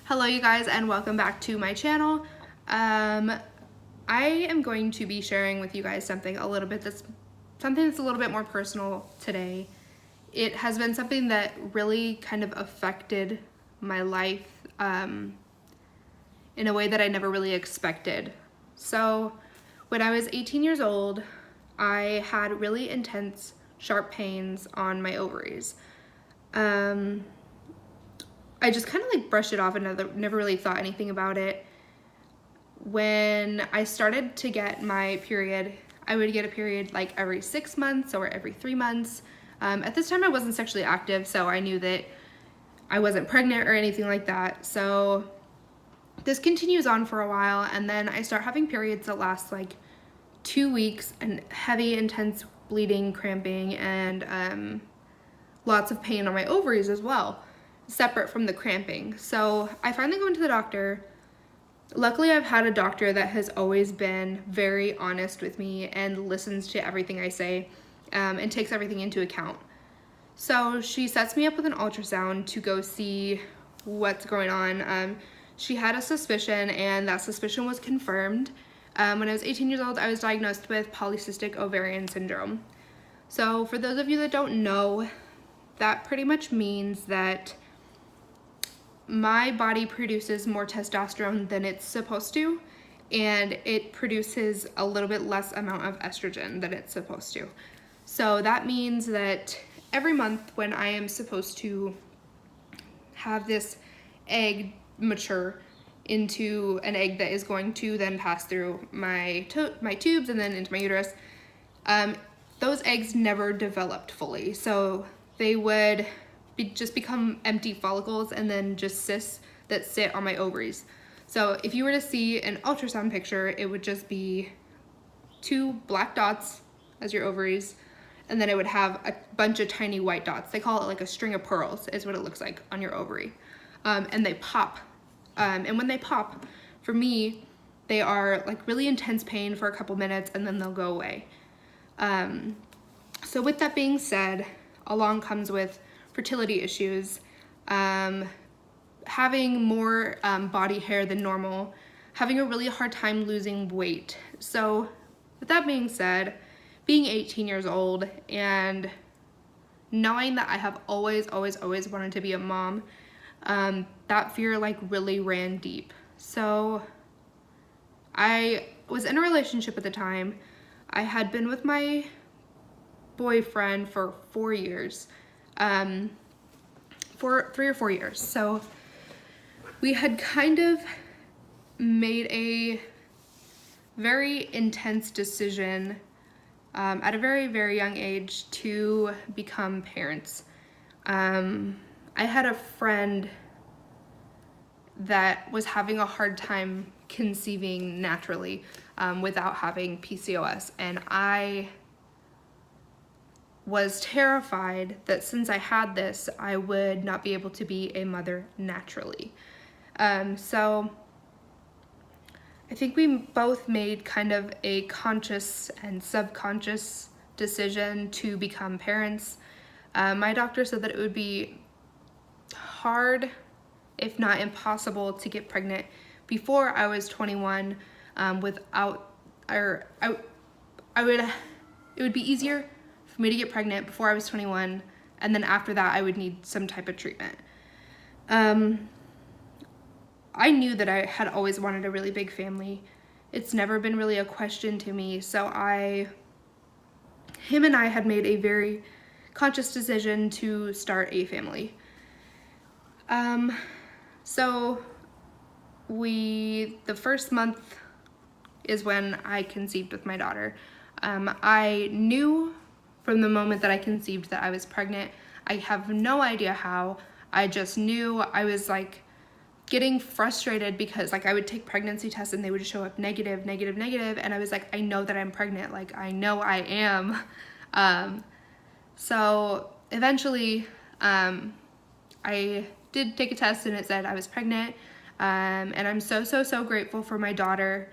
Hello you guys and welcome back to my channel. I am going to be sharing with you guys something that's a little bit more personal today. It has been something that really kind of affected my life in a way that I never really expected. So when I was 18 years old, I had really intense sharp pains on my ovaries. I just kind of like brushed it off and never really thought anything about it. When I started to get my period, I would get a period like every 6 months or every 3 months. At this time I wasn't sexually active, so I knew that I wasn't pregnant or anything like that. So this continues on for a while, and then I start having periods that last like 2 weeks and heavy, intense bleeding, cramping, and lots of pain on my ovaries as well, separate from the cramping. So I finally go into the doctor. Luckily, I've had a doctor that has always been very honest with me and listens to everything I say and takes everything into account. So she sets me up with an ultrasound to go see what's going on. She had a suspicion, and that suspicion was confirmed. When I was 18 years old, I was diagnosed with polycystic ovarian syndrome. So for those of you that don't know, that pretty much means that my body produces more testosterone than it's supposed to, and it produces a little bit less amount of estrogen than it's supposed to. So that means that every month when I am supposed to have this egg mature into an egg that is going to then pass through my tubes and then into my uterus, those eggs never developed fully. So they would just become empty follicles and then just cysts that sit on my ovaries. So if you were to see an ultrasound picture, it would just be 2 black dots as your ovaries, and then it would have a bunch of tiny white dots. They call it like a string of pearls is what it looks like on your ovary. And they pop. And when they pop, for me, they are like really intense pain for a couple minutes and then they'll go away. So with that being said, along comes with fertility issues, having more body hair than normal, having a really hard time losing weight. So with that being said, being 18 years old and knowing that I have always wanted to be a mom, that fear like really ran deep. So I was in a relationship at the time. I had been with my boyfriend for 4 years. For 3 or 4 years. So we had kind of made a very intense decision at a very young age to become parents. I had a friend that was having a hard time conceiving naturally without having PCOS, and I was terrified that since I had this, I would not be able to be a mother naturally. So I think we both made kind of a conscious and subconscious decision to become parents. My doctor said that it would be hard, if not impossible, to get pregnant before I was 21 it would be easier for me to get pregnant before I was 21, and then after that I would need some type of treatment. I knew that I had always wanted a really big family. It's never been really a question to me, so him and I had made a very conscious decision to start a family. So the first month is when I conceived with my daughter. I knew from the moment that I conceived that I was pregnant. I have no idea how. I just knew. I was like getting frustrated because like I would take pregnancy tests and they would show up negative, and I was like, I know that I'm pregnant. Like I know I am. So eventually I did take a test and it said I was pregnant. And I'm so grateful for my daughter.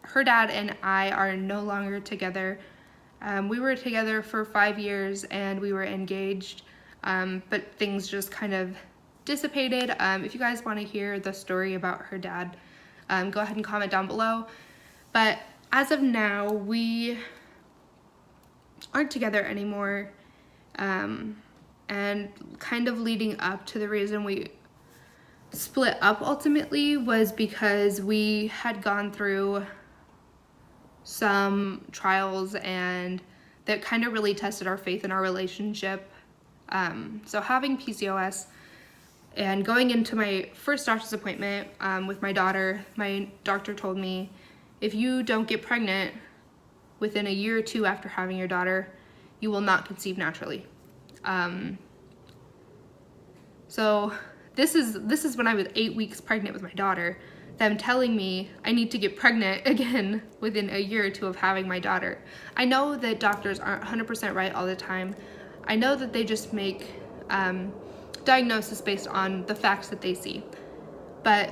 Her dad and I are no longer together. We were together for 5 years and we were engaged. but things just kind of dissipated. If you guys want to hear the story about her dad, go ahead and comment down below. But as of now, we aren't together anymore. And kind of leading up to the reason we split up ultimately was because we had gone through some trials and that kind of really tested our faith in our relationship. So having PCOS and going into my first doctor's appointment with my daughter, my doctor told me, if you don't get pregnant within a year or two after having your daughter, you will not conceive naturally. So this is when I was 8 weeks pregnant with my daughter, them telling me I need to get pregnant again within a year or two of having my daughter. I know that doctors aren't 100% right all the time. I know that they just make diagnosis based on the facts that they see. But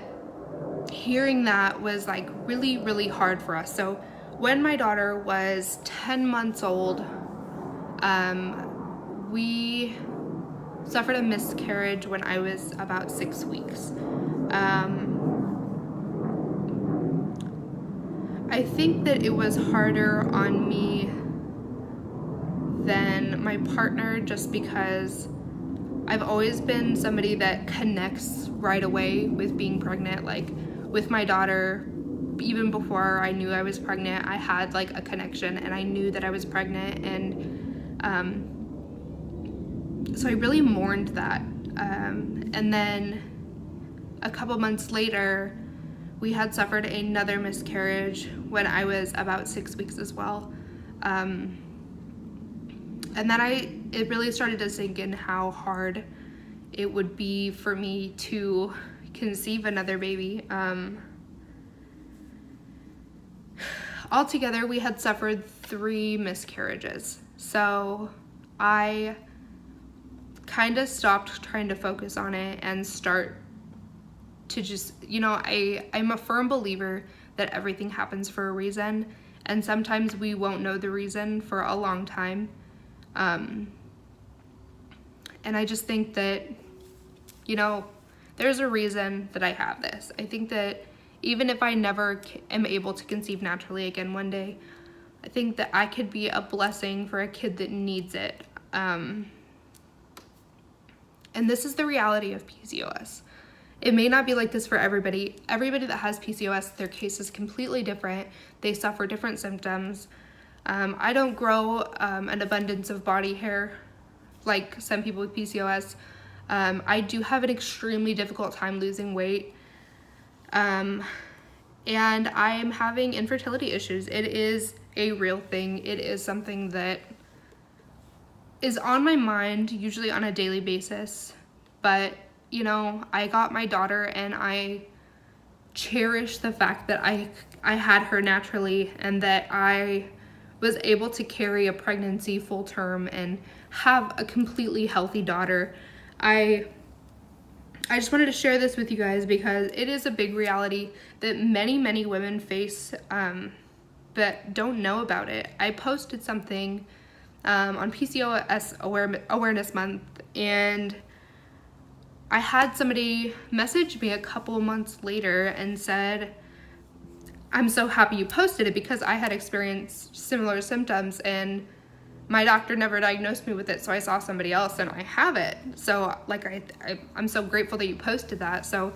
hearing that was like really, really hard for us. So when my daughter was 10 months old, we suffered a miscarriage when I was about 6 weeks. I think that it was harder on me than my partner just because I've always been somebody that connects right away with being pregnant. Like with my daughter, even before I knew I was pregnant, I had like a connection and I knew that I was pregnant, and so I really mourned that. And then a couple months later, we had suffered another miscarriage when I was about 6 weeks as well. And then it really started to sink in how hard it would be for me to conceive another baby. Altogether, we had suffered 3 miscarriages. So I kind of stopped trying to focus on it and start to just, I'm a firm believer that everything happens for a reason, and sometimes we won't know the reason for a long time. And I just think that, there's a reason that I have this. I think that even if I never am able to conceive naturally again one day, I think that I could be a blessing for a kid that needs it. And this is the reality of PCOS. It may not be like this for everybody. Everybody that has PCOS, their case is completely different. They suffer different symptoms. I don't grow an abundance of body hair like some people with PCOS. I do have an extremely difficult time losing weight. And I'm having infertility issues. It is a real thing. It is something that is on my mind, usually on a daily basis. But, I got my daughter and I cherish the fact that I had her naturally and that I was able to carry a pregnancy full term and have a completely healthy daughter. I just wanted to share this with you guys because it is a big reality that many, many women face but don't know about it. I posted something on PCOS Awareness Month, and I had somebody message me a couple months later and said, I'm so happy you posted it because I had experienced similar symptoms and my doctor never diagnosed me with it, so I saw somebody else and I have it. So I'm so grateful that you posted that. So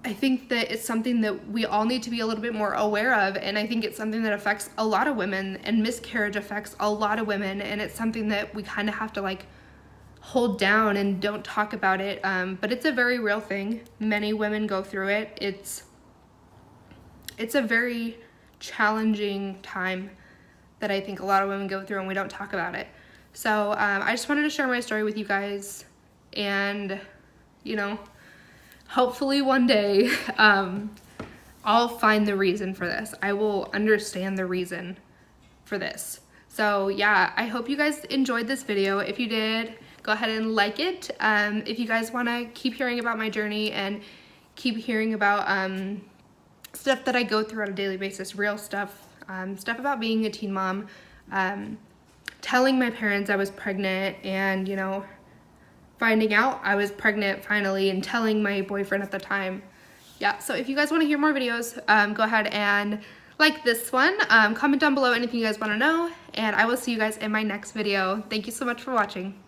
I think that it's something that we all need to be a little bit more aware of, and I think it's something that affects a lot of women, and miscarriage affects a lot of women, and it's something that we kind of have to hold down and don't talk about it. But it's a very real thing. Many women go through it. It's a very challenging time that I think a lot of women go through and we don't talk about it. So I just wanted to share my story with you guys, and hopefully one day I'll find the reason for this. I will understand the reason for this. So yeah, I hope you guys enjoyed this video. If you did, go ahead and like it. If you guys want to keep hearing about my journey and keep hearing about stuff that I go through on a daily basis, real stuff, stuff about being a teen mom, telling my parents I was pregnant and, you know, finding out I was pregnant finally and telling my boyfriend at the time. Yeah, so if you guys want to hear more videos, go ahead and like this one. Comment down below anything you guys want to know, and I will see you guys in my next video. Thank you so much for watching.